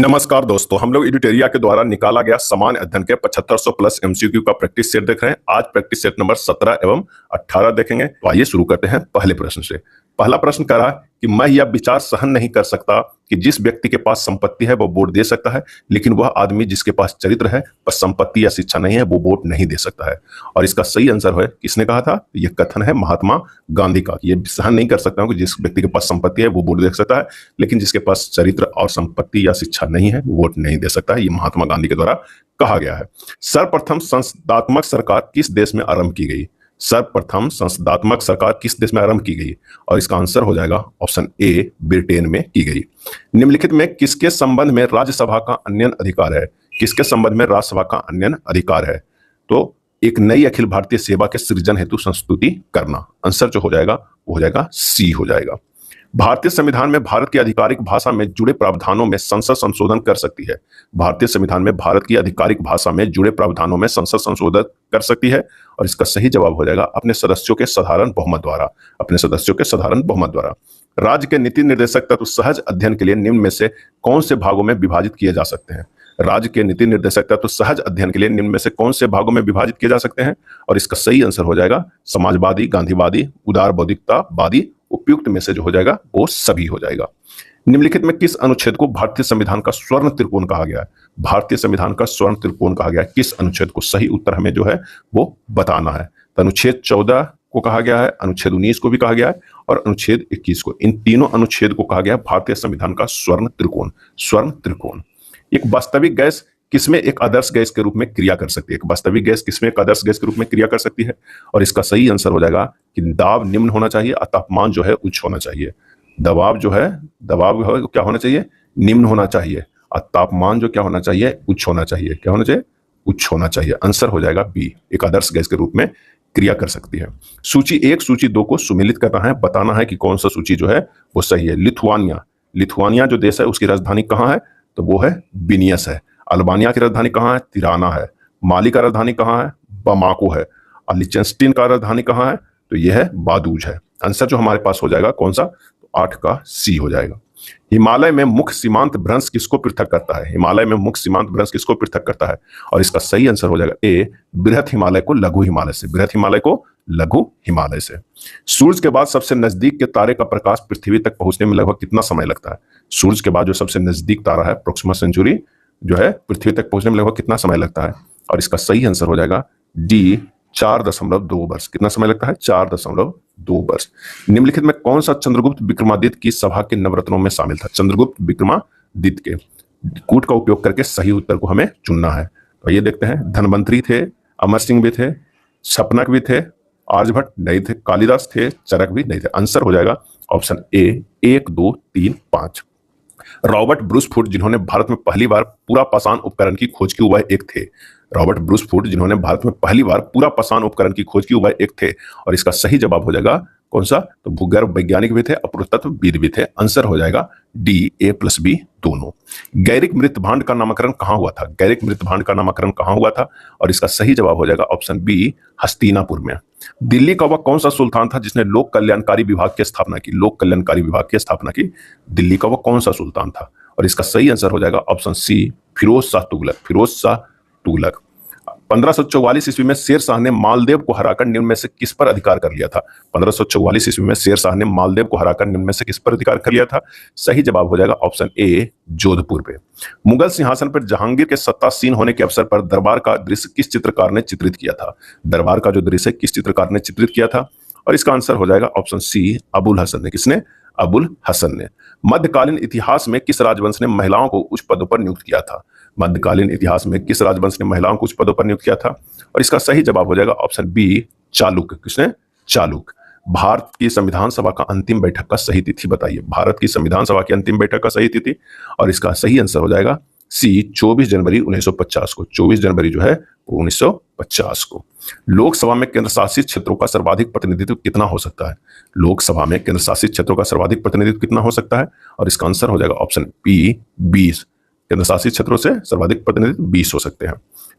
नमस्कार दोस्तों, हम लोग एडिटेरिया के द्वारा निकाला गया सामान्य अध्ययन के 7500 प्लस एमसीक्यू का प्रैक्टिस सेट देख रहे हैं। आज प्रैक्टिस सेट नंबर 17 एवं 18 देखेंगे। तो आइए शुरू करते हैं पहले प्रश्न से। पहला प्रश्न कह रहा है कि मैं यह विचार सहन नहीं कर सकता कि जिस व्यक्ति के पास संपत्ति है वह वोट दे सकता है, लेकिन वह आदमी जिसके पास चरित्र है पर संपत्ति या शिक्षा नहीं है वो वोट नहीं दे सकता है। और इसका सही आंसर है, किसने कहा था? यह कथन है महात्मा गांधी का। ये सहन नहीं कर सकता हूं कि जिस व्यक्ति के पास संपत्ति है वो वोट दे सकता है, लेकिन जिसके पास चरित्र और संपत्ति या शिक्षा नहीं है वो वोट नहीं दे सकता है। ये महात्मा गांधी के द्वारा कहा गया है। सर्वप्रथम संसदात्मक सरकार किस देश में आरंभ की गई? सर्वप्रथम संसदात्मक सरकार किस देश में आरंभ की गई? और इसका आंसर हो जाएगा ऑप्शन ए, ब्रिटेन में की गई। निम्नलिखित में किसके संबंध में राज्यसभा का अन्यन अधिकार है? किसके संबंध में राज्यसभा का अन्यन अधिकार है? तो एक नई अखिल भारतीय सेवा के सृजन हेतु संस्तुति करना। आंसर जो हो जाएगा वो हो जाएगा सी हो जाएगा। भारतीय संविधान में भारत की आधिकारिक भाषा में जुड़े प्रावधानों में संसद संशोधन कर सकती है। भारतीय संविधान में भारत की आधिकारिक भाषा में जुड़े प्रावधानों में संसद संशोधन कर सकती है। और इसका सही जवाब हो जाएगा अपने सदस्यों के साधारण बहुमत द्वारा। अपने सदस्यों के साधारण बहुमत द्वारा। राज्य के नीति निर्देशक तत्व सहज अध्ययन के लिए निम्न में से कौन से भागों में विभाजित किए जा सकते हैं? राज्य के नीति निर्देशक तत्व सहज अध्ययन के लिए निम्न में से कौन से भागों में विभाजित किए जा सकते हैं? और इसका सही आंसर हो जाएगा समाजवादी, गांधीवादी, उदार बौद्धिकतावादी, उपयुक्त में से जो हो जाएगा वो सभी हो जाएगा। निम्नलिखित में किस अनुच्छेद को भारतीय संविधान का स्वर्ण त्रिकोण कहा गया है? भारतीय संविधान का स्वर्ण त्रिकोण कहा गया है। किस अनुच्छेद को? सही उत्तर हमें जो है वो बताना है। तो अनुच्छेद 14 को कहा गया है, अनुच्छेद 19 को भी कहा गया है और अनुच्छेद 21 को। इन तीनों अनुच्छेद को कहा गया है भारतीय संविधान का स्वर्ण त्रिकोण। स्वर्ण त्रिकोण। एक वास्तविक गैस किसमें एक आदर्श गैस के रूप में क्रिया कर सकती है? एक वास्तविक गैस किसमें एक आदर्श गैस के रूप में क्रिया कर सकती है? और इसका सही आंसर हो जाएगा कि दाब निम्न होना चाहिए और तापमान जो है उच्च होना चाहिए। दबाव क्या होना चाहिए? निम्न होना चाहिए। और तापमान जो क्या होना चाहिए? उच्च होना चाहिए। क्या होना चाहिए? उच्च होना चाहिए। आंसर हो जाएगा बी, एक आदर्श गैस के रूप में क्रिया कर सकती है। सूची 1 सूची 2 को सुमेलित करना है, बताना है कि कौन सा सूची जो है वो सही है। लिथुआनिया जो देश है उसकी राजधानी कहाँ है? तो वो है विनियस है। अल्बानिया की राजधानी कहाँ है? तिराना है। माली का राजधानी कहाँ है? बमाको है। और लिechtenstein का राजधानी कहाँ है? तो यह है बादूज है। आंसर जो हमारे पास हो जाएगा कौन सा? तो 8 का सी हो जाएगा। हिमालय में मुख्य सीमांत भ्रंश किसको पृथक करता है? हिमालय में मुख्य सीमांत भ्रंश किसको पृथक करता है? और इसका सही आंसर हो जाएगा ए, बृहत हिमालय को लघु हिमालय से। बृहत हिमालय को लघु हिमालय से। सूरज के बाद सबसे नजदीक के तारे का प्रकाश पृथ्वी तक पहुंचने में लगभग कितना समय लगता है? सूरज के बाद जो सबसे नजदीक तारा है प्रोक्सिमा सेंचुरी जो है पृथ्वी तक पहुंचने में लगभग कितना समय लगता है? और इसका सही आंसर हो जाएगा डी, 4.2 वर्ष। कितना समय लगता है? 4.2 वर्ष। निम्नलिखित में कौन सा चंद्रगुप्त विक्रमादित्य की सभा के नवरत्नों में शामिल था? चंद्रगुप्त विक्रमादित्य के कूट का उपयोग करके सही उत्तर को हमें चुनना है। तो ये देखते हैं। धनवंतरी थे, अमर सिंह भी थे, शपनक भी थे, आर्यभट्ट नहीं थे, कालिदास थे, चरक भी नहीं थे। आंसर हो जाएगा ऑप्शन ए, 1, 2, 3, 5। रॉबर्ट ब्रूसफुट जिन्होंने भारत में पहली बार पूरा पाषाण उपकरण की खोज की वह एक थे। रॉबर्ट ब्रूसफुट जिन्होंने भारत में पहली बार पूरा पाषाण उपकरण की खोज की वह एक थे। और इसका सही जवाब हो जाएगा कौन सा? तो भूगर्भ वैज्ञानिक भी थे, पुरातत्वविद भी थे। आंसर हो जाएगा डी, ए प्लस बी दोनों। गैरिक मृत भांड का नामकरण कहां हुआ था? गैरिक मृत भांड का नामकरण कहां हुआ था? और इसका सही जवाब हो जाएगा ऑप्शन बी, हस्तिनापुर में। दिल्ली का वह कौन सा सुल्तान था जिसने लोक कल्याणकारी विभाग की स्थापना की? लोक कल्याणकारी विभाग की स्थापना की। दिल्ली का वह कौन सा सुल्तान था? और इसका सही आंसर हो जाएगा ऑप्शन सी, फिरोज शाह तुगलक। फिरोज शाह तुगलक। 1544 ईस्वी में शेर शाह ने मालदेव को हराकर निम्न में से किस पर अधिकार कर लिया था? 1544 ईस्वी में शेर शाह ने मालदेव को हराकर निम्न में से किस पर अधिकार कर लिया था? सही जवाब हो जाएगा ऑप्शन ए, जोधपुर पे। मुगल सिंहासन पर जहांगीर के सत्तासीन होने के अवसर पर दरबार का दृश्य किस चित्रकार ने चित्रित किया था? दरबार का जो दृश्य किस चित्रकार ने चित्रित किया था? और इसका आंसर हो जाएगा ऑप्शन सी, अबुल हसन ने। किसने? अबुल हसन ने। मध्यकालीन इतिहास में किस राजवंश ने महिलाओं को उच्च पदों पर नियुक्त किया था? मध्यकालीन इतिहास में किस राजवंश ने महिलाओं को उच्च पदों पर नियुक्त किया था? और इसका सही जवाब हो जाएगा ऑप्शन बी, चालुक्य। किसने? चालुक्य। भारत की संविधान सभा का अंतिम बैठक का सही तिथि बताइए। भारत की संविधान सभा की अंतिम बैठक का सही तिथि, और इसका सही आंसर हो जाएगा सी, 24 जनवरी 1950 को। 24 जनवरी जो है 1950 को। लोकसभा में केंद्र शासित क्षेत्रों का सर्वाधिक प्रतिनिधित्व कितना हो सकता है? लोकसभा में केंद्र शासित क्षेत्रों का सर्वाधिक प्रतिनिधित्व कितना हो सकता है? और इसका आंसर हो जाएगा ऑप्शन बी, 20। केंद्र शासित क्षेत्रों से सर्वाधिक प्रतिनिधित्व 20 हो सकते हैं।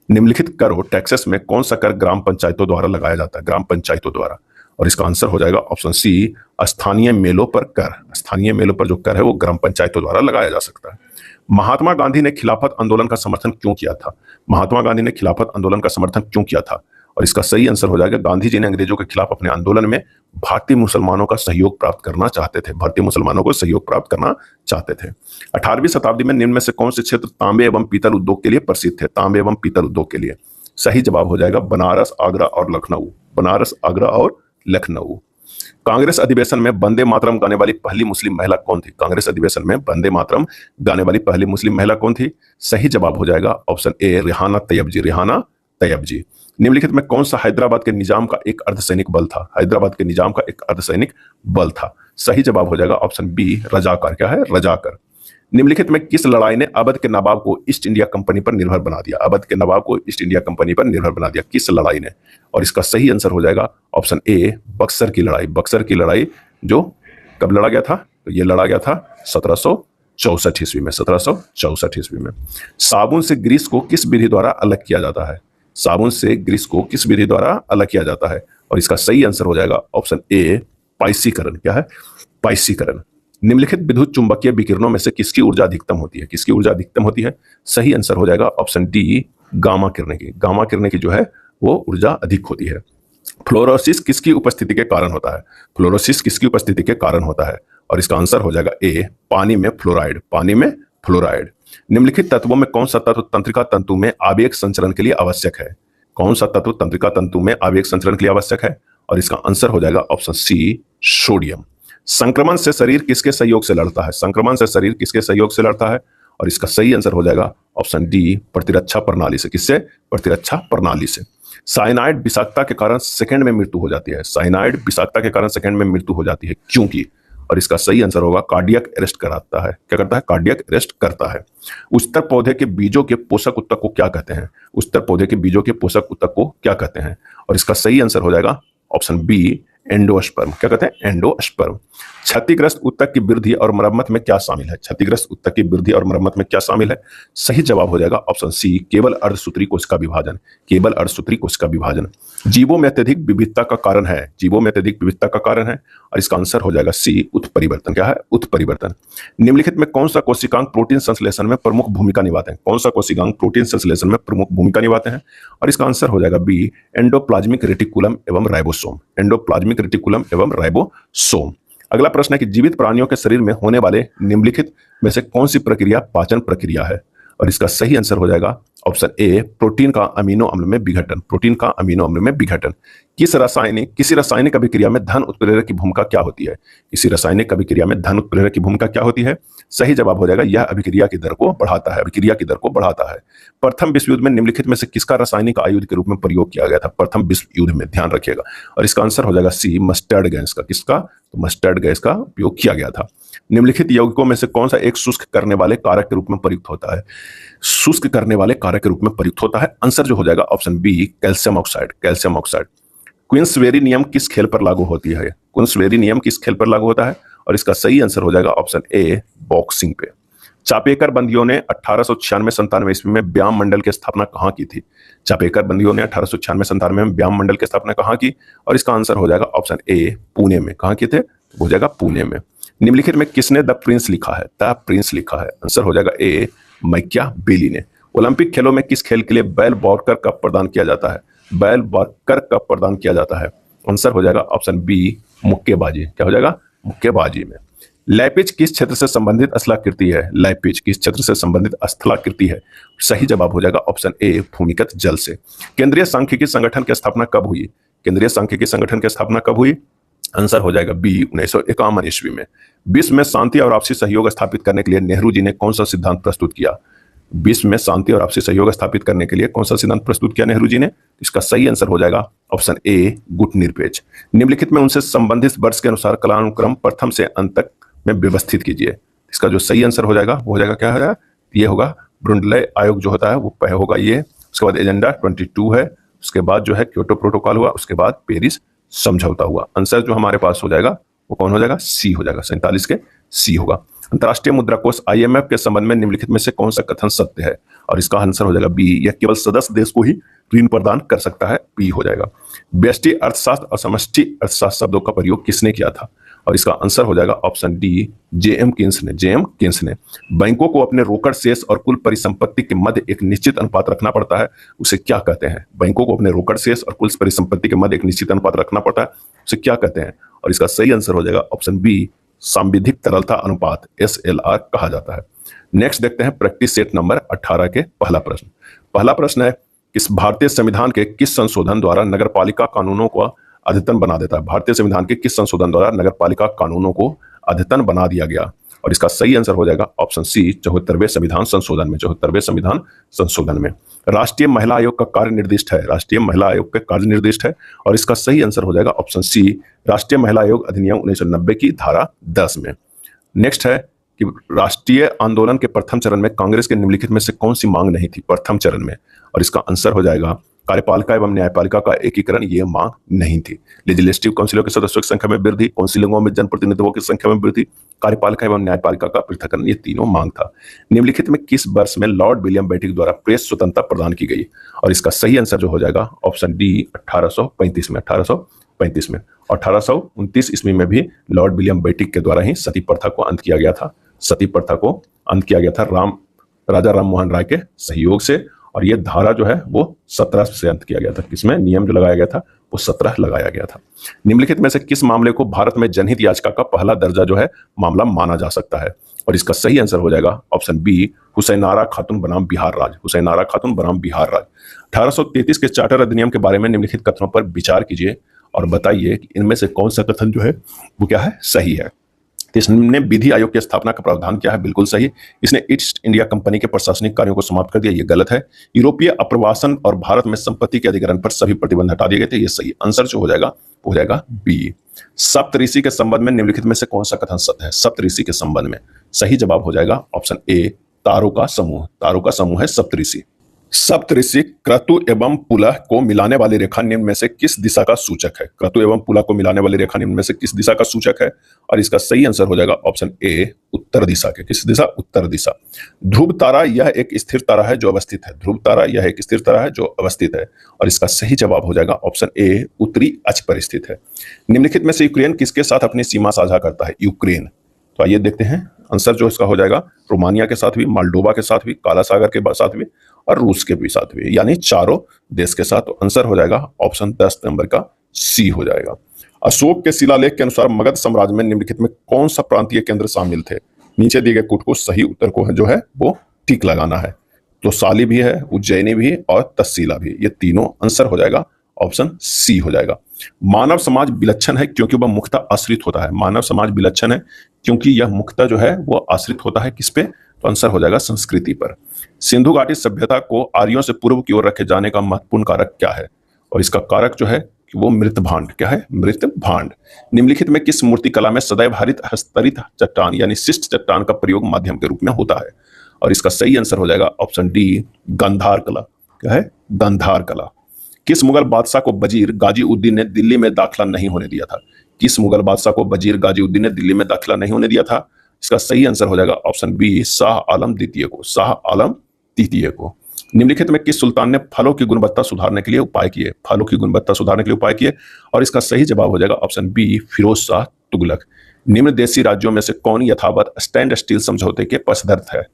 निम्नलिखित कर हो टैक्सेस में कौन सा कर ग्राम पंचायतों द्वारा लगाया जाता है? ग्राम पंचायतों द्वारा। और इसका आंसर हो जाएगा ऑप्शन सी, स्थानीय मेलों पर कर। स्थानीय मेलों पर जो कर है वो ग्राम पंचायतों द्वारा लगाया जा सकता है। महात्मा गांधी ने खिलाफत आंदोलन का समर्थन क्यों किया था? महात्मा गांधी ने खिलाफत आंदोलन का समर्थन क्यों किया था? और इसका सही आंसर हो जाएगा, गांधी जी ने अंग्रेजों के खिलाफ अपने आंदोलन में भारतीय मुसलमानों का सहयोग प्राप्त करना चाहते थे। भारतीय मुसलमानों को सहयोग प्राप्त करना चाहते थे। 18वीं शताब्दी में निम्न में से कौन से क्षेत्र तांबे एवं पीतल उद्योग के लिए प्रसिद्ध थे? तांबे एवं पीतल उद्योग के लिए सही जवाब हो जाएगा बनारस, आगरा और लखनऊ। बनारस, आगरा और लखनऊ। कांग्रेस अधिवेशन में वंदे मातरम गाने वाली पहली मुस्लिम महिला कौन थी? कांग्रेस अधिवेशन में वंदे मातरम गाने वाली पहली मुस्लिम महिला कौन थी? सही जवाब हो जाएगा ऑप्शन ए, रेहाना तैयब जी। रेहाना तैयब जी। निम्नलिखित में कौन सा हैदराबाद के निजाम का एक अर्धसैनिक बल था? हैदराबाद के निजाम का एक अर्धसैनिक बल था। सही जवाब हो जाएगा ऑप्शन बी, रजाकार। क्या है? रजाकर। निम्नलिखित में किस लड़ाई ने अवध के नवाब को ईस्ट इंडिया कंपनी पर निर्भर बना दिया? अवध के नवाब को ईस्ट इंडिया कंपनी पर निर्भर बना दिया किस लड़ाई ने? और इसका सही आंसर हो जाएगा ऑप्शन ए, बक्सर की लड़ाई। बक्सर की लड़ाई जो कब लड़ा गया था? तो ये लड़ा गया था 1764 ईस्वी में। 1764 ईस्वी में। साबुन से ग्रीस को किस विधि द्वारा अलग किया जाता है? साबुन से ग्रीस को किस विधि द्वारा अलग किया जाता है? और इसका सही आंसर हो जाएगा ऑप्शन ए, पाइसीकरण। क्या है? पाइसीकरण। निम्नलिखित विद्युत चुंबकीय विकिरणों में से किसकी ऊर्जा अधिकतम होती है? किसकी ऊर्जा अधिकतम होती है? सही आंसर हो जाएगा ऑप्शन डी, गामा किरणें की। गामा किरणें की जो है वो ऊर्जा अधिक होती है। फ्लोरोसिस किसकी उपस्थिति के कारण होता है? फ्लोरोसिस किसकी उपस्थिति के कारण होता है? और इसका आंसर हो जाएगा ए, पानी में फ्लोराइड। पानी में फ्लोराइड। निम्नलिखित तत्वों में कौन सा तत्व तंत्रिका तंतु में आवेग संचरण के लिए आवश्यक है? कौन सा तत्व तंत्रिका तंतु में आवेग संचरण के लिए आवश्यक है? और इसका आंसर हो जाएगा ऑप्शन सी, सोडियम। संक्रमण से शरीर किसके सहयोग से लड़ता है? संक्रमण से शरीर किसके सहयोग से लड़ता है? और इसका सही आंसर हो जाएगा ऑप्शन डी, प्रतिरक्षा प्रणाली से। किससे? प्रतिरक्षा प्रणाली से। साइनाइड विषाक्तता के कारण सेकंड में मृत्यु हो जाती है। साइनाइड विषाक्तता के कारण सेकंड में मृत्यु हो जाती है क्योंकि? और इसका सही आंसर होगा कार्डियक अरेस्ट कराता है। क्या करता है? कार्डियक अरेस्ट करता है। उस्तर पौधे के बीजों के पोषक ऊतक को क्या कहते हैं? उस्तर पौधे के बीजों के पोषक ऊतक को क्या कहते हैं? और इसका सही आंसर हो जाएगा ऑप्शन बी, एंडोस्पर्म। क्या कहते हैं? एंडोस्पर्म। क्षतिग्रस्त ऊतक की वृद्धि और मरम्मत में क्या शामिल है? क्षतिग्रस्त ऊतक की वृद्धि और मरम्मत में क्या शामिल है? सही जवाब हो जाएगा ऑप्शन सी, केवल अर्धसूत्री कोशिका विभाजन। केवल अर्धसूत्री कोशिका विभाजन। जीवों में अत्यधिक विविधता का कारण है। जीवों में अत्यधिक विविधता का कारण है। और इसका आंसर हो जाएगा सी, उत्परिवर्तन। क्या है? उत्परिवर्तन। निम्नलिखित में कौन सा कोशिकांग प्रोटीन संश्लेषण में प्रमुख भूमिका निभाते हैं? कौन सा कोशिकांग प्रोटीन संश्लेषण में प्रमुख भूमिका निभाते हैं? और इसका आंसर हो जाएगा बी, एंडोप्लाज्मिक रेटिकुलम एवं राइबोसोम। एंडोप्लाज्मिक रेटिकुलम एवं राइबोसोम। अगला प्रश्न है कि जीवित प्राणियों के शरीर में होने वाले निम्नलिखित में से कौन सी प्रक्रिया पाचन प्रक्रिया है? और इसका सही आंसर हो जाएगा ऑप्शन ए, प्रोटीन का अमीनो अम्ल में विघटन। प्रोटीन का अमीनो अम्ल में विघटन। किसी रासायनिक अभिक्रिया में धन उत्प्रेरक की भूमिका क्या होती है? किसी रासायनिक अभिक्रिया में धन उत्प्रेरक की भूमिका क्या होती है? सही जवाब हो जाएगा, यह अभिक्रिया की दर को बढ़ाता है। अभिक्रिया की दर को बढ़ाता है। प्रथम विश्व युद्ध में निम्नलिखित में से किसका रासायनिक आयुध के रूप में प्रयोग किया गया था? प्रथम विश्व युद्ध में, ध्यान रखिएगा। और इसका आंसर हो जाएगा सी, मस्टर्ड गैस का। किसका? तो मस्टर्ड गैस का उपयोग किया गया था। निम्नलिखित यौगिकों में से कौन सा एक शुष्क करने वाले कारक के रूप में प्रयुक्त होता है? शुष्क करने वाले कारक के रूप में प्रयुक्त होता है। आंसर जो हो जाएगा option B, calcium oxide. Calcium oxide. Queensberry नियम किस खेल पर लागू होती है? क्वींसबेरी नियम किस खेल पर लागू होता है? और इसका सही आंसर हो जाएगा ऑप्शन ए, बॉक्सिंग पे। चापेकर बंदियों ने 1896-97 ईस्वी में व्यायाम मंडल की स्थापना कहाँ की थी? चापेकर बंदियों ने 1896-97 में व्यायाम मंडल की स्थापना कहाँ की? और इसका आंसर हो जाएगा ऑप्शन ए, पुणे में। कहाँ की थे? हो जाएगा पुणे में। निम्नलिखित में किसने द प्रिंस लिखा है? द प्रिंस लिखा है। आंसर हो जाएगा ए, मैकियावेली ने। ओलंपिक खेलों में किस खेल के लिए बैल वॉकर कप प्रदान किया जाता है? बैल वॉकर कप प्रदान किया जाता है। आंसर हो जाएगा ऑप्शन बी, मुक्केबाजी। क्या हो जाएगा? मुक्केबाजी में। लैपिज किस क्षेत्र से संबंधित स्थलाकृति है? लैपिज किस क्षेत्र से संबंधित स्थलाकृति है? सही जवाब हो जाएगा ऑप्शन ए, भूमिगत जल से। केंद्रीय सांख्यिकी संगठन की स्थापना कब हुई? केंद्रीय सांख्यिकी संगठन की स्थापना कब हुई? आंसर हो जाएगा बी, 1951 ईस्वी में। विश्व में शांति और आपसी सहयोग स्थापित करने के लिए नेहरू जी ने कौन सा सिद्धांत प्रस्तुत किया? विश्व में शांति और आपसी सहयोग स्थापित करने के लिए कौन सा सिद्धांत प्रस्तुत किया नेहरू जी ने? इसका सही आंसर हो जाएगा ऑप्शन ए, गुटनिरपेक्ष। निम्नलिखित में उनसे संबंधित वर्ष के अनुसार कालानुक्रम प्रथम से अंत तक में व्यवस्थित कीजिए। इसका जो सही आंसर हो जाएगा वो हो जाएगा, क्या हो जाएगा? ये होगा ब्रुंडले आयोग जो होता है वो होगा ये। उसके बाद एजेंडा 22 है। उसके बाद जो है क्योटो प्रोटोकॉल हुआ। उसके बाद पेरिस समझौता हुआ। आंसर जो हमारे पास हो जाएगा वो कौन हो जाएगा? सी हो जाएगा। 47 के सी होगा। अंतर्राष्ट्रीय मुद्रा कोष IMF के संबंध में निम्नलिखित में से कौन सा कथन सत्य है? और इसका आंसर हो जाएगा बी, यह केवल सदस्य देश को ही ऋण प्रदान कर सकता है। बी हो जाएगा। व्यष्टि अर्थशास्त्र और समष्टि अर्थशास्त्र शब्दों का प्रयोग किसने किया था? और इसका आंसर हो जाएगा ऑप्शन डी, जेएम केन्स ने। जेएम केन्स ने। बैंकों को अपने रोकड़ शेष और कुल परिसंपत्ति के मध्य एक निश्चित अनुपात रखना पड़ता है, उसे क्या कहते हैं? बैंकों को अपने रोकड़ शेष और कुल परिसंपत्ति के मध्य एक निश्चित अनुपात रखना पड़ता है, उसे क्या कहते हैं? और इसका सही आंसर हो जाएगा ऑप्शन बी, सांविधिक तरलता अनुपात, SLR कहा जाता है। नेक्स्ट देखते हैं प्रैक्टिस सेट नंबर 18 के पहला प्रश्न। पहला प्रश्न है, इस भारतीय संविधान के किस संशोधन द्वारा नगरपालिका कानूनों को अद्यतन बना देता है? भारतीय संविधान के किस संशोधन द्वारा नगरपालिका कानूनों को अद्यतन बना दिया गया? और इसका सही आंसर हो जाएगा ऑप्शन सी, 74वें संविधान संशोधन में। 74वें संविधान संशोधन में राष्ट्रीय महिला आयोग का कार्य निर्दिष्ट है। राष्ट्रीय महिला आयोग का कार्य निर्दिष्ट है, और इसका सही आंसर हो जाएगा ऑप्शन सी, राष्ट्रीय महिला आयोग अधिनियम 1990 की धारा 10 में। नेक्स्ट है कि राष्ट्रीय आंदोलन के प्रथम चरण में कांग्रेस के निम्नलिखित में से कौन सी मांग नहीं थी प्रथम चरण में? और इसका आंसर हो जाएगा कार्यपालिका एवं न्यायपालिका का एकीकरण, ये मांग नहीं थी। लेजिस्लेटिव काउंसिलों के सदस्यों की संख्या में वृद्धि, काउंसिलों में जनप्रतिनिधियों की संख्या में वृद्धि, कार्यपालिका एवं न्यायपालिका का पृथक्करण, ये तीनों मांग था। निम्नलिखित में किस वर्ष में लॉर्ड विलियम बेंटिक द्वारा प्रेस स्वतंत्रता प्रदान की गई? और इसका सही आंसर जो हो जाएगा ऑप्शन डी, 1835 में। 1835 में। 1829 ईस्वी में भी लॉर्ड विलियम बेंटिक के द्वारा ही सती प्रथा को अंत किया गया था। सती प्रथा को अंत किया गया था राजा राम मोहन राय के सहयोग से, और ये धारा जो है वो 17 से अंत किया गया था। किसमें? नियम जो लगाया गया था वो 17 लगाया गया था। निम्नलिखित में से किस मामले को भारत में जनहित याचिका का पहला दर्जा जो है मामला माना जा सकता है? और इसका सही आंसर हो जाएगा ऑप्शन बी, हुसैनारा खातून बनाम बिहार राज। हुसैनारा खातून बनाम बिहार राज। 1833 के चार्टर अधिनियम के बारे में निम्नलिखित कथनों पर विचार कीजिए और बताइए कि इनमें से कौन सा कथन जो है वो क्या है, सही है। इसने विधि आयोग की स्थापना का प्रावधान किया है, बिल्कुल सही। इसने ईस्ट इंडिया कंपनी के प्रशासनिक कार्यों को समाप्त कर दिया, ये गलत है। यूरोपीय अप्रवासन और भारत में संपत्ति के अधिग्रहण पर सभी प्रतिबंध हटा दिए गए थे, ये सही। आंसर जो हो जाएगा बी। सप्तऋषि के संबंध में निम्नलिखित में से कौन सा कथन सत्य है? सप्तऋषि के संबंध में सही जवाब हो जाएगा ऑप्शन ए, तारों का समूह। तारों का समूह है सप्तऋषि। सप्तऋषि क्रतु एवं पुलह को मिलाने वाली रेखा निम्न में से किस दिशा का सूचक है? क्रतु एवं पुलह को मिलाने वाली रेखा निम्न में से किस दिशा का सूचक है? और इसका सही आंसर हो जाएगा ऑप्शन ए, उत्तर दिशा के। किस दिशा? उत्तर दिशा। ध्रुव तारा यह एक स्थिर तारा है जो अवस्थित है। ध्रुव तारा यह एक स्थिर तारा है जो अवस्थित है, और इसका सही जवाब हो जाएगा ऑप्शन ए, उत्तरी अक्ष पर स्थित है। निम्नलिखित में से यूक्रेन किसके साथ अपनी सीमा साझा करता है? यूक्रेन। तो आइए देखते हैं आंसर जो इसका हो जाएगा, रोमानिया के साथ भी, मोल्डोवा के साथ भी, काला सागर के साथ भी, और रूस के भी साथ भी, यानी चारों देश के साथ। तो आंसर हो जाएगा ऑप्शन 10 नंबर का सी हो जाएगा। अशोक के शिलालेख के अनुसार मगध साम्राज्य में निम्नलिखित में कौन सा प्रांतीय केंद्र शामिल थे? नीचे दिए गए कूट को सही उत्तर को जो है वो ठीक लगाना है। तो साली भी है, उज्जैनी भी और तक्षशिला भी, ये तीनों आंसर हो जाएगा ऑप्शन सी हो जाएगा। मानव समाज विलक्षण है क्योंकि वह मुख्यतः आश्रित होता है। मानव समाज विलक्षण है क्योंकि यह मुख्यतः जो है वो आश्रित होता है किस पे? तो आंसर हो जाएगा संस्कृति पर। सिंधु घाटी सभ्यता को आर्यों से पूर्व की ओर रखे जाने का महत्वपूर्ण कारक क्या है? और इसका कारक जो है कि वो मृत भांड। क्या है? मृत भांड। निम्नलिखित में किस मूर्तिकला में सदैव हरित हस्तरित चट्टान यानी शिष्ट चट्टान का प्रयोग माध्यम के रूप में होता है? और इसका सही आंसर हो जाएगा ऑप्शन डी, गांधार कला। क्या है? गांधार कला। किस मुगल बादशाह को वजीर गाजीउद्दीन ने दिल्ली में दाखिला नहीं होने दिया था? किस मुगल बादशाह को वजीर गाजीउद्दीन ने दिल्ली में दाखिला नहीं होने दिया था? इसका सही आंसर हो जाएगा ऑप्शन बी, शाह आलम द्वितीय को। शाह आलम द्वितीय को। निम्नलिखित में किस सुल्तान ने फलों की गुणवत्ता सुधारने के लिए उपाय किए? फलों की गुणवत्ता सुधारने के लिए उपाय किए, और इसका सही जवाब हो जाएगा ऑप्शन बी, फिरोज शाह तुगलक। निम्न देशी राज्यों में से कौन यथावत स्टैंड स्टील समझौते के पक्षधर है?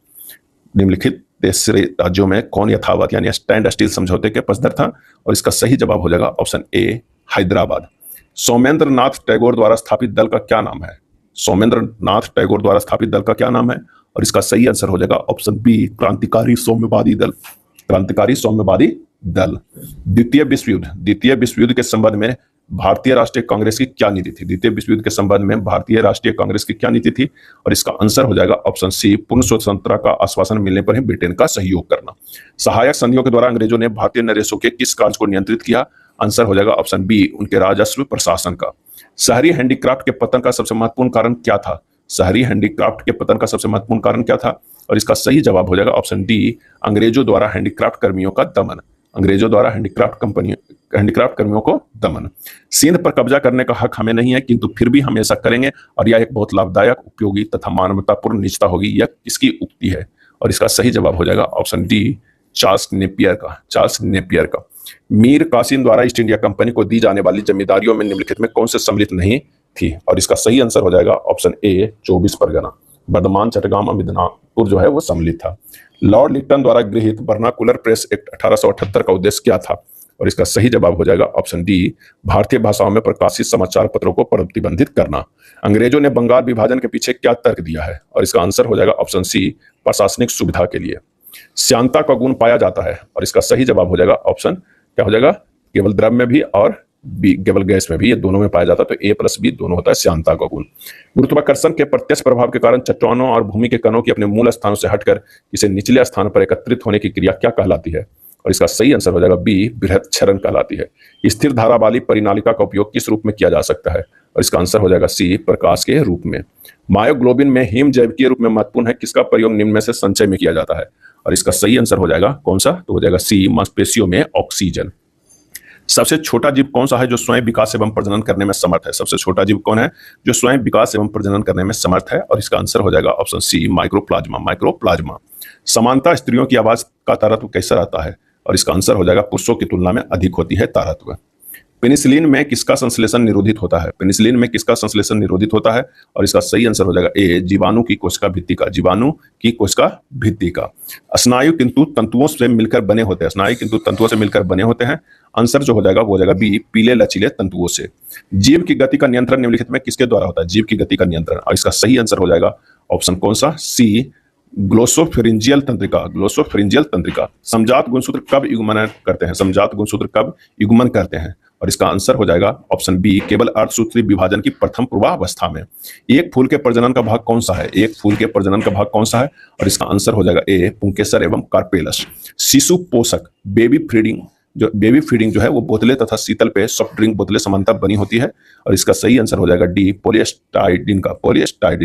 निम्नलिखित देशी राज्यों में कौन यथावत यानी स्टैंड स्टील समझौते के पक्षधर था? और इसका सही जवाब हो जाएगा ऑप्शन ए, हैदराबाद। सौमेंद्र नाथ टैगोर द्वारा स्थापित दल का क्या नाम है? सौमेंद्र नाथ टैगोर द्वारा स्थापित दल का क्या नाम है? और इसका सही आंसर हो जाएगा ऑप्शन बी, क्रांतिकारी सौम्यवादी दल। क्रांतिकारी सौम्यवादी दल। द्वितीय विश्व युद्ध के संबंध में भारतीय राष्ट्रीय कांग्रेस की क्या नीति थी? द्वितीय विश्व युद्ध के संबंध में भारतीय राष्ट्रीय कांग्रेस की क्या नीति थी? और इसका आंसर हो जाएगा ऑप्शन सी, पूर्ण स्वतंत्रता का आश्वासन मिलने पर ही ब्रिटेन का सहयोग करना। सहायक संधियों के द्वारा अंग्रेजों ने भारतीय नरेशों के किस कार्य को नियंत्रित किया? आंसर हो जाएगा ऑप्शन बी, उनके राजस्व प्रशासन का। शहरी हैंडीक्राफ्ट के पतन का सबसे महत्वपूर्ण कारण क्या था? शहरी हैंडीक्राफ्ट के पतन का सबसे महत्वपूर्ण कारण क्या था? और इसका सही जवाब हो जाएगा ऑप्शन डी, अंग्रेजों द्वारा हैंडीक्राफ्ट कर्मियों का दमन। अंग्रेजों द्वारा हैंडीक्राफ्ट कर्मियों को दमन। सिंध पर कब्जा करने का हक हमें नहीं है, किंतु फिर भी हम ऐसा करेंगे, और यह एक बहुत लाभदायक, उपयोगी तथा मानवतापूर्ण निजता होगी। यह किसकी उक्ति है? और इसका सही जवाब हो जाएगा ऑप्शन डी, चार्ल्स नेपियर का। चार्ल्स नेपियर का। मीर कासिम द्वारा ईस्ट इंडिया कंपनी को दी जाने वाली जिम्मेदारियों में निम्नलिखित में कौन से सम्मिलित नहीं थी। और इसका सही आंसर हो जाएगा ऑप्शन ए 24 परगना। बर्धमान, चट्टग्राम, मिदनापुर जो है वो सम्मिलित था। लॉर्ड लिटन द्वारा गृहीत वर्नाकुलर प्रेस एक्ट 1878 का उद्देश्य क्या था? और इसका सही जवाब हो जाएगा ऑप्शन डी भारतीय भाषाओं में प्रकाशित समाचार पत्रों को प्रतिबंधित करना। अंग्रेजों ने बंगाल विभाजन के पीछे क्या तर्क दिया है? और इसका आंसर हो जाएगा ऑप्शन सी प्रशासनिक सुविधा के लिए। श्यानता का गुण पाया जाता है, और इसका सही जवाब हो जाएगा ऑप्शन क्या हो जाएगा? केवल द्रव में भी और बी केवल गैस में भी, ये दोनों में पाया जाता है। तो ए प्लस बी दोनों होता है श्यानता का गुण। गुरुत्वाकर्षण के प्रत्यक्ष प्रभाव के कारण चट्टानों और भूमि के कणों की अपने मूल स्थानों से हटकर किसी निचले स्थान पर एकत्रित होने की क्रिया क्या कहलाती है? और इसका सही आंसर हो जाएगा बी बृहद क्षरण कहलाती है। स्थिर धारा वाली परिनालिका का उपयोग किस रूप में किया जा सकता है? और इसका आंसर हो जाएगा सी प्रकाश के रूप में। मायोग्लोबिन में हीम जैविकीय रूप में महत्वपूर्ण है, किसका प्रयोग निम्न में से संचय में किया जाता है? और इसका सही आंसर हो जाएगा कौन सा? तो हो जाएगा सी मांसपेशियों में ऑक्सीजन। सबसे छोटा जीव कौन सा है जो स्वयं विकास एवं प्रजनन करने में समर्थ है? सबसे छोटा जीव कौन है जो स्वयं विकास एवं प्रजनन करने में समर्थ है? और इसका आंसर हो जाएगा ऑप्शन सी माइक्रोप्लाज्मा। माइक्रोप्लाज्मा। समानता स्त्रियों की आवाज का तारतम्य कैसा रहता है? और इसका आंसर हो जाएगा पुरुषों की तुलना में अधिक होती है तारतम्य। पेनिसिलिन में किसका संश्लेषण निरोधित होता है? पेनिसिलिन में किसका संश्लेषण निरोधित होता है? और इसका सही आंसर हो जाएगा ए जीवाणु की कोशिका भित्ति का। जीवाणु की कोशिका भित्ति का। स्नायु किंतु तंतुओं से मिलकर बने होते हैं। स्नायु किंतु तंतुओं से मिलकर बने होते हैं। आंसर जो हो जाएगा वो हो जाएगा बी पीले लचीले तंतुओं से। जीव की गति का नियंत्रण निम्नलिखित में किसके द्वारा होता है? जीव की गति का नियंत्रण। और इसका सही आंसर हो जाएगा ऑप्शन कौन सा? सी ग्लोसोफेरिंजियल तंत्रिका। ग्लोसोफेरिंजियल तंत्रिका। समजात गुणसूत्र कब युग्मन करते हैं? समजात गुणसूत्र कब युग्मन करते हैं? और इसका आंसर हो जाएगा ऑप्शन बी केवल अर्धसूत्री विभाजन की प्रथम पूर्वावस्था में। एक फूल के प्रजनन का भाग कौन सा है? एक फूल के प्रजनन का भाग कौन सा है? और इसका आंसर हो जाएगा ए पुंकेसर एवं कार्पेलस। शिशु पोषक बेबी फीडिंग जो है वो बोतलें तथा शीतल पे सॉफ्ट ड्रिंक बोतलें समानता बनी होती है। और इसका सही आंसर हो जाएगा डी पॉलीएस्टाइडिन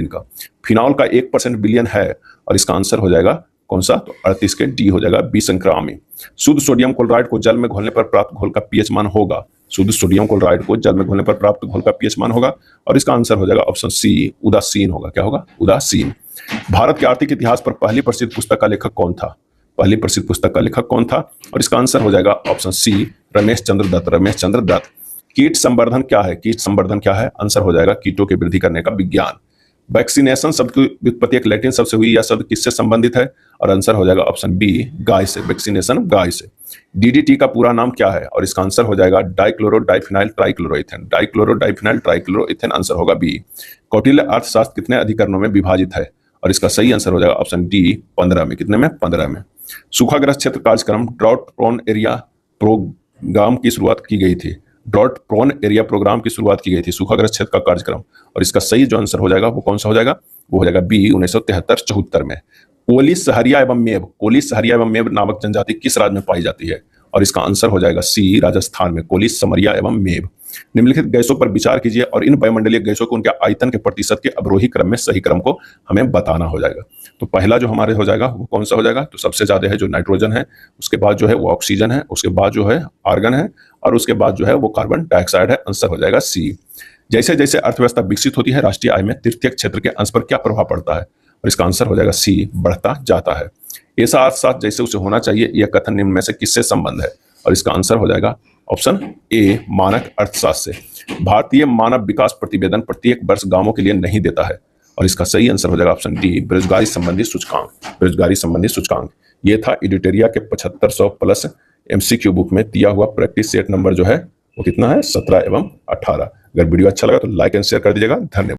का। फिनॉल का 1% बिलियन है। और इसका आंसर हो जाएगा कौन सा? तो 38 के डी हो जाएगा विसंक्रामी। शुद्ध सोडियम क्लोराइड को जल में घोलने पर प्राप्त घोल का पीएच मान होगा। शुद्ध सोडियम क्लोराइड को जल में घोलने पर प्राप्त घोल का पीएच मान होगा। और इसका आंसर हो जाएगा ऑप्शन सी उदासीन होगा। क्या होगा? उदासीन। भारत के आर्थिक इतिहास पर पहली प्रसिद्ध पुस्तक का लेखक कौन था? पहली प्रसिद्ध पुस्तक का लेखक कौन था? और इसका आंसर हो जाएगा ऑप्शन सी रमेश चंद्र दत्त। रमेश चंद्र दत्त। कीट संवर्धन क्या है? कीट संवर्धन क्या है? आंसर हो जाएगा कीटों की वृद्धि करने का विज्ञान। वैक्सीनेशन शब्द की व्युत्पत्ति एक लैटिन शब्द से हुई। यह शब्द किससे संबंधित है? और आंसर हो जाएगा ऑप्शन बी गाय से। वैक्सीनेशन गाय से। डीडीटी का पूरा नाम क्या है? और इसका आंसर हो जाएगा dichloro diphenyl trichloroethane. Dichloro diphenyl trichloroethane answer होगा बी। कौटिल्य अर्थशास्त्र कितने अधिकरणों में विभाजित है? और इसका सही आंसर हो जाएगा ऑप्शन डी 15 में। कितने में? 15 में। सूखाग्रस्त क्षेत्र कार्यक्रम ड्राउट प्रोन एरिया प्रोग्राम की शुरुआत की गई थी। ड्रॉट प्रोन एरिया प्रोग्राम की शुरुआत की गई थी, सूखाग्रस्त क्षेत्र का कार्यक्रम। और इसका सही जो आंसर हो जाएगा वो कौन सा हो जाएगा? वो हो जाएगा बी 1973-74 में। कोली सहरिया एवं मेब नामक जनजाति किस राज्य में पाई जाती है? और इसका आंसर हो जाएगा सी राजस्थान में। कोली समरिया एवं मेब। निम्नलिखित गैसों पर विचार कीजिए और इन वायुमंडलीय गैसों को उनके आयतन के प्रतिशत के अवरोही क्रम में सही क्रम को हमें बताना हो जाएगा। तो पहला जो हमारे हो जाएगा वो कौन सा हो जाएगा? तो सबसे ज्यादा है जो नाइट्रोजन है, उसके बाद जो है वो ऑक्सीजन है, उसके बाद जो है आर्गन है, और उसके बाद जो है वो कार्बन डाइऑक्साइड है। आंसर हो जाएगा सी। जैसे जैसे अर्थव्यवस्था विकसित होती है राष्ट्रीय आय में तृतीय क्षेत्र के अंश पर क्या प्रभाव पड़ता है? और इसका आंसर हो जाएगा सी बढ़ता जाता है। ऐसा अर्थशास्त्र जैसे उसे होना चाहिए, यह कथन निम्न में से किससे संबंध है? और इसका आंसर हो जाएगा ऑप्शन ए मानक अर्थशास्त्र से। भारतीय मानव विकास प्रतिवेदन प्रत्येक वर्ष गांवों के लिए नहीं देता है। और इसका सही आंसर हो जाएगा ऑप्शन डी बेरोजगारी संबंधी सूचकांक। बेरोजगारी संबंधी सूचकांक। ये था एडिटोरिया के 7500 प्लस एमसीक्यू बुक में दिया हुआ प्रैक्टिस सेट नंबर जो है वो कितना है? 17 एवं 18। अगर वीडियो अच्छा लगा तो लाइक एंड शेयर कर दीजिएगा। धन्यवाद।